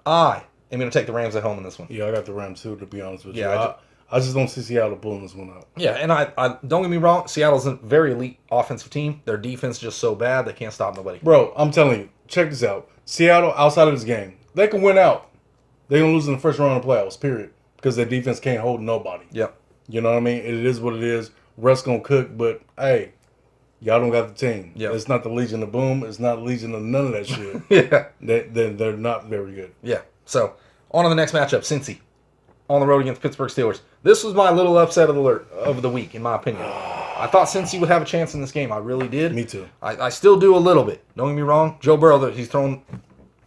I am going to take the Rams at home in this one. Yeah, I got the Rams too, to be honest with you. Yeah, I just don't see Seattle pulling this one out. Yeah, and I don't get me wrong, Seattle's a very elite offensive team. Their defense is just so bad they can't stop nobody. Bro, I'm telling you, check this out. Seattle, outside of this game, they can win out. They're going to lose in the first round of the playoffs, period. Because their defense can't hold nobody. Yep. You know what I mean? It is what it is. Russ going to cook, but hey, y'all don't got the team. Yep. It's not the Legion of Boom. It's not Legion of none of that shit. Yeah. They're not very good. Yeah. So, on to the next matchup, Cincy. On the road against Pittsburgh Steelers. This was my little upset of the week, in my opinion. I thought Cincy would have a chance in this game. I really did. Me too. I still do a little bit. Don't get me wrong. Joe Burrow, he's thrown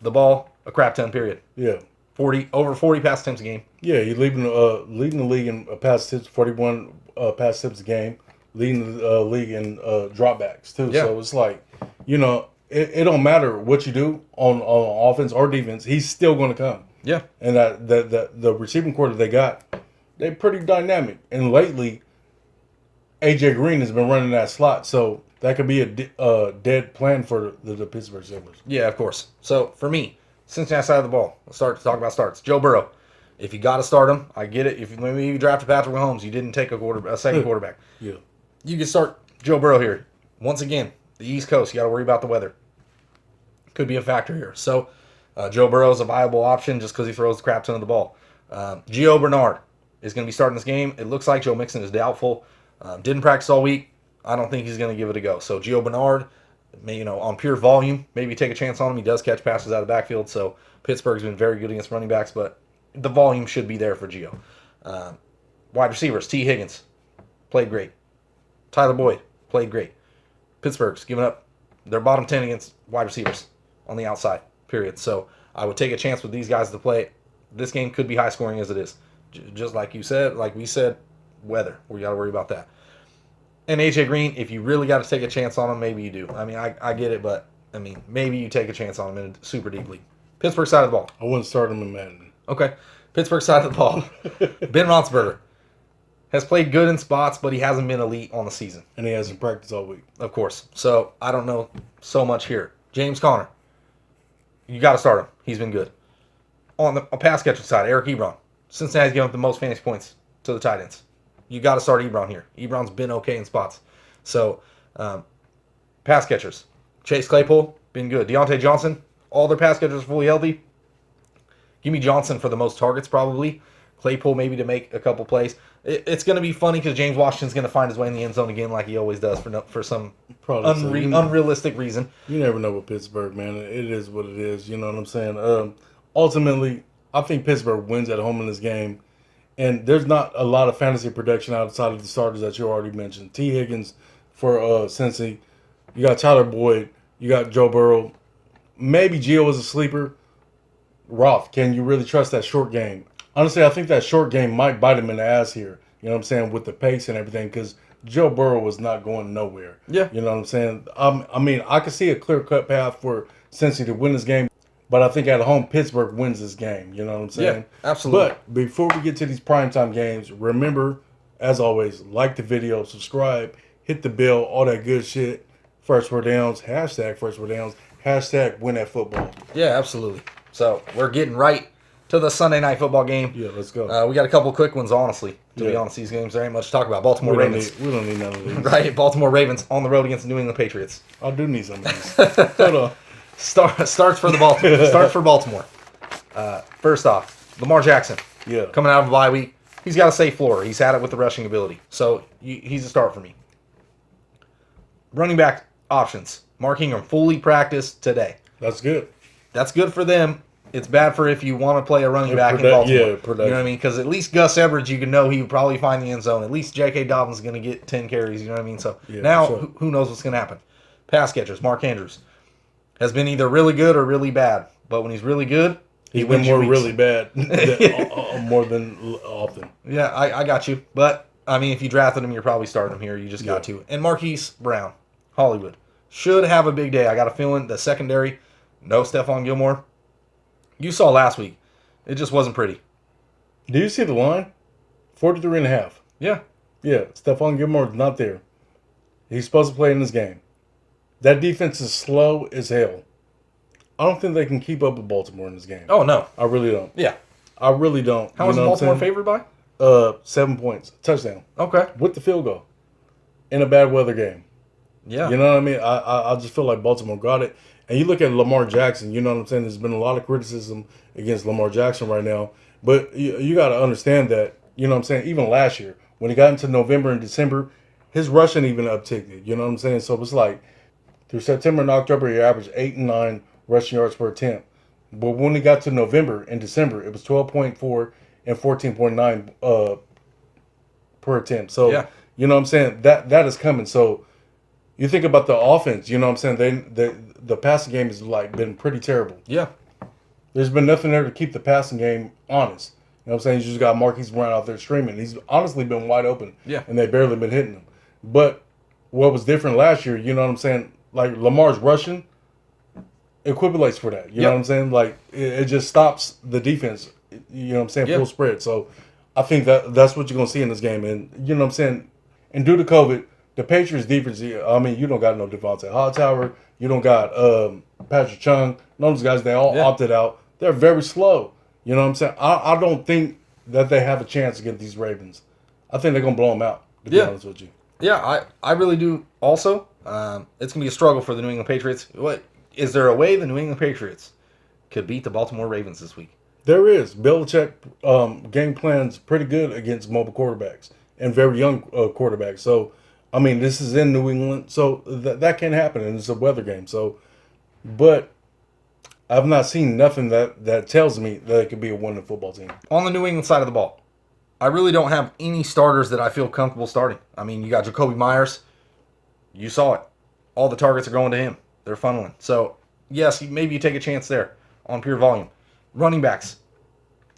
the ball a crap ton, period. Yeah. Over 40 pass attempts a game. Yeah, he's leading the league in pass attempts, 41 pass attempts a game. Leading the league in dropbacks, too. Yeah. So it's like, it don't matter what you do on offense or defense. He's still going to come. Yeah. And the receiving core that they got, they're pretty dynamic. And lately, AJ Green has been running that slot, so that could be a dead plan for the Pittsburgh Steelers. Yeah, of course. So, for me, Cincinnati side of the ball, let's start to talk about starts. Joe Burrow. If you got to start him, I get it. If maybe you drafted Patrick Mahomes, you didn't take a second quarterback. Yeah. You can start Joe Burrow here. Once again, the East Coast, you got to worry about the weather. Could be a factor here. So, Joe Burrow is a viable option just because he throws the crap ton of the ball. Gio Bernard is going to be starting this game. It looks like Joe Mixon is doubtful. Didn't practice all week. I don't think he's going to give it a go. So, Gio Bernard, on pure volume, maybe take a chance on him. He does catch passes out of the backfield, so Pittsburgh's been very good against running backs, but the volume should be there for Gio. Wide receivers, T. Higgins, played great. Tyler Boyd, played great. Pittsburgh's giving up their bottom 10 against wide receivers on the outside, period. So I would take a chance with these guys to play. This game could be high scoring as it is. Just like you said, like we said, weather. We got to worry about that. And AJ Green, if you really got to take a chance on him, maybe you do. I mean, I get it, but maybe you take a chance on him in a super deep league. Pittsburgh side of the ball. I wouldn't start him in Madden. Okay. Pittsburgh side of the ball. Ben Roethlisberger has played good in spots, but he hasn't been elite on the season. And he hasn't practiced all week. Of course. So I don't know so much here. James Conner, you got to start him. He's been good. On the pass catcher side, Eric Ebron. Cincinnati's given up the most fantasy points to the tight ends. You got to start Ebron here. Ebron's been okay in spots. So, pass catchers. Chase Claypool, been good. Deontay Johnson, all their pass catchers are fully healthy. Give me Johnson for the most targets, probably. Claypool maybe to make a couple plays. It's going to be funny because James Washington's going to find his way in the end zone again like he always does for some unrealistic reason. You never know with Pittsburgh, man. It is what it is. You know what I'm saying? Ultimately, I think Pittsburgh wins at home in this game. And there's not a lot of fantasy production outside of the starters that you already mentioned. T. Higgins for Cincy. You got Tyler Boyd. You got Joe Burrow. Maybe Gio is a sleeper. Roth, can you really trust that short game? Honestly, I think that short game might bite him in the ass here. You know what I'm saying? With the pace and everything. Because Joe Burrow was not going nowhere. Yeah. You know what I'm saying? I could see a clear-cut path for Cincy to win this game. But I think at home, Pittsburgh wins this game. You know what I'm saying? Yeah, absolutely. But before we get to these primetime games, remember, as always, like the video, subscribe, hit the bell, all that good shit. First Word Downs, hashtag First Word Downs, hashtag win that football. Yeah, absolutely. So we're getting right to the Sunday night football game. Yeah, let's go. We got a couple quick ones, honestly. To be honest, these games, there ain't much to talk about. Baltimore Ravens. We don't need none of these. Right, Baltimore Ravens on the road against the New England Patriots. I do need some of these. Hold on. Starts for the Baltimore. Starts for Baltimore. First off, Lamar Jackson. Yeah. Coming out of a bye week. He's got a safe floor. He's had it with the rushing ability. So he's a start for me. Running back options. Mark Ingram fully practiced today. That's good. That's good for them. It's bad for if you want to play a running back in Baltimore. Yeah, you know what I mean? Because at least Gus Edwards, you can know he would probably find the end zone. At least J.K. Dobbins is going to get 10 carries. You know what I mean? So now, who knows what's going to happen? Pass catchers. Mark Andrews has been either really good or really bad. But when he's really good, he's been more really bad more than often. Yeah, I got you. But, I mean, if you drafted him, you're probably starting him here. You just got to. And Marquise Brown, Hollywood, should have a big day. I got a feeling the secondary, no Stephon Gilmore. You saw last week. It just wasn't pretty. Do you see the line? 43.5. Yeah. Yeah, Stephon Gilmore is not there. He's supposed to play in this game. That defense is slow as hell. I don't think they can keep up with Baltimore in this game. Oh, no. I really don't. Yeah. I really don't. How was Baltimore favored by? 7 points. Touchdown. Okay. With the field goal. In a bad weather game. Yeah. You know what I mean? I just feel like Baltimore got it. And you look at Lamar Jackson, you know what I'm saying? There's been a lot of criticism against Lamar Jackson right now. But you got to understand that, you know what I'm saying? Even last year, when he got into November and December, his rushing even upticked. You know what I'm saying? So it's like through September and October, he averaged 8 and 9 rushing yards per attempt. But when he got to November and December, it was 12.4 and 14.9 per attempt. So, you know what I'm saying? That is coming. So you think about the offense, you know what I'm saying? The passing game has like been pretty terrible. Yeah. There's been nothing there to keep the passing game honest. You know what I'm saying? You just got Marquise Brown out there streaming. He's honestly been wide open. Yeah. And they've barely been hitting him. But what was different last year, you know what I'm saying? Like Lamar's rushing equivalates for that. You know what I'm saying? Like it just stops the defense. You know what I'm saying? Full spread. So I think that's what you're gonna see in this game. And you know what I'm saying? And due to COVID, the Patriots defense, I mean, you don't got no Devontae Hightower. You don't got Patrick Chung. None of those guys, they all opted out. They're very slow. You know what I'm saying? I don't think that they have a chance against these Ravens. I think they're going to blow them out, to be honest with you. Yeah, I really do also. It's going to be a struggle for the New England Patriots. Is there a way the New England Patriots could beat the Baltimore Ravens this week? There is. Belichick game plan's pretty good against mobile quarterbacks and very young quarterbacks. So, I mean, this is in New England, so that can happen, and it's a weather game. So, but I've not seen nothing that tells me that it could be a winning football team. On the New England side of the ball, I really don't have any starters that I feel comfortable starting. I mean, you got Jacoby Myers. You saw it. All the targets are going to him. They're funneling. So, yes, maybe you take a chance there on pure volume. Running backs,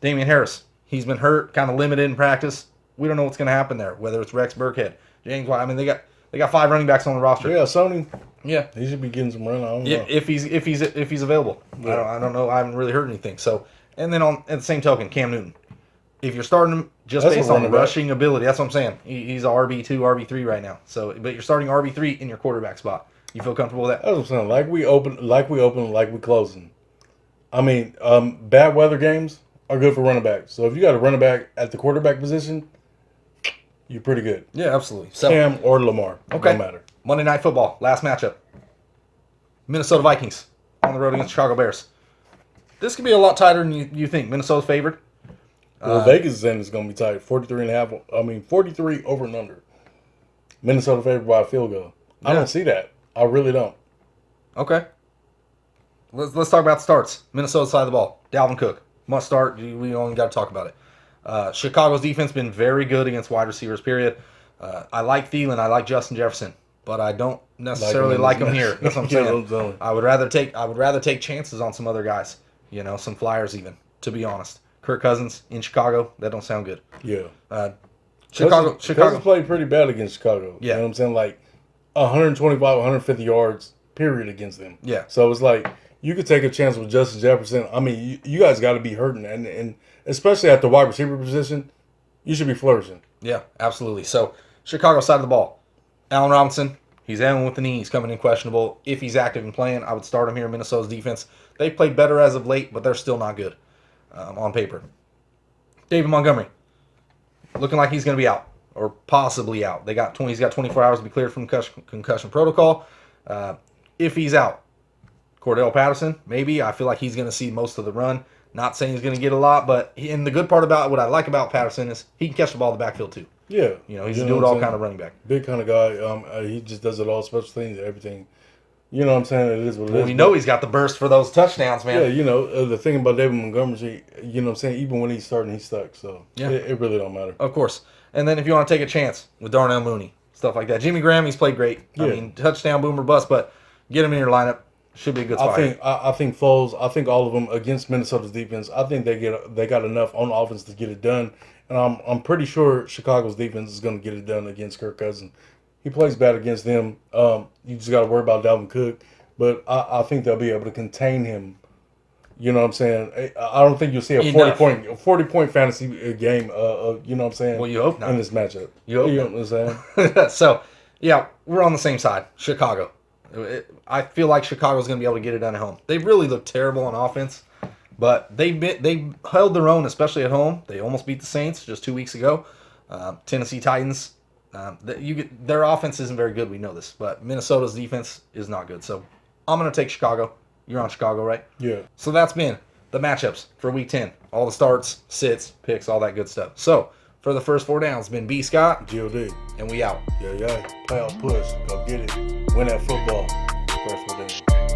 Damian Harris. He's been hurt, kind of limited in practice. We don't know what's going to happen there, whether it's Rex Burkhead, James White. I mean, they got 5 running backs on the roster. Yeah, Sony. Yeah, he should be getting some run. I don't know if he's available. Yeah. I don't know. I haven't really heard anything. So, and then at the same token, Cam Newton. If you're starting him just based on rushing ability, that's what I'm saying. He's a RB2, RB3 right now. So, but you're starting RB3 in your quarterback spot. You feel comfortable with that? That's what I'm saying. Like we open, like we closing. I mean, bad weather games are good for running backs. So if you got a running back at the quarterback position, you're pretty good. Yeah, absolutely. So, Cam or Lamar. Okay. No matter. Monday Night Football, last matchup. Minnesota Vikings on the road against Chicago Bears. This could be a lot tighter than you think. Minnesota's favored. Well, Vegas is saying it's going to be tight. 43.5. I mean, 43 over and under. Minnesota favored by a field goal. I don't see that. I really don't. Okay. Let's talk about the starts. Minnesota side of the ball. Dalvin Cook. Must start. We only got to talk about it. Chicago's defense been very good against wide receivers, period. I like Thielen. I like Justin Jefferson. But I don't necessarily like him here. That's what I'm saying. I would rather take chances on some other guys. You know, some flyers even, to be honest. Kirk Cousins in Chicago, that don't sound good. Yeah. Chicago played pretty bad against Chicago. Yeah. You know what I'm saying? Like 125, 150 yards, period, against them. Yeah. So it's like you could take a chance with Justin Jefferson. I mean, you guys got to be hurting. And especially at the wide receiver position, you should be flourishing. Yeah, absolutely. So, Chicago side of the ball. Allen Robinson, he's ailing with the knee. He's coming in questionable. If he's active and playing, I would start him here in Minnesota's defense. They've played better as of late, but they're still not good. on paper. David Montgomery, looking like he's going to be out or possibly out. He's got 24 hours to be cleared from concussion protocol. If he's out, Cordell Patterson, maybe. I feel like he's going to see most of the run. Not saying he's going to get a lot, but and the good part about what I like about Patterson is he can catch the ball in the backfield too. Yeah. He's a do-it-all kind of running back. Big kind of guy. He just does it all, special things, everything. You know what I'm saying? It is what it is. We know he's got the burst for those touchdowns, man. Yeah, the thing about David Montgomery, you know what I'm saying? Even when he's starting, he's stuck. So it really don't matter. Of course. And then if you want to take a chance with Darnell Mooney, stuff like that. Jimmy Graham, he's played great. Yeah. I mean, touchdown, boomer, bust, but get him in your lineup. Should be a good spot. I think Foles, I think all of them against Minnesota's defense, I think they got enough on offense to get it done. And I'm pretty sure Chicago's defense is going to get it done against Kirk Cousins. He plays bad against them. You just got to worry about Dalvin Cook. But I think they'll be able to contain him. You know what I'm saying? I don't think you'll see a 40-point fantasy game. You know what I'm saying? Well, you hope not. In this matchup. You know what I'm saying? So, yeah, we're on the same side. Chicago. I feel like Chicago's going to be able to get it done at home. They really look terrible on offense, but they held their own, especially at home. They almost beat the Saints just 2 weeks ago. Tennessee Titans, their offense isn't very good. We know this, but Minnesota's defense is not good. So I'm going to take Chicago. You're on Chicago, right? Yeah. So that's been the matchups for Week 10. All the starts, sits, picks, all that good stuff. So for the first 4 downs, been B. Scott. G.O.D. And we out. Yeah. Play out push. Go get it. Win that football. First 4 downs.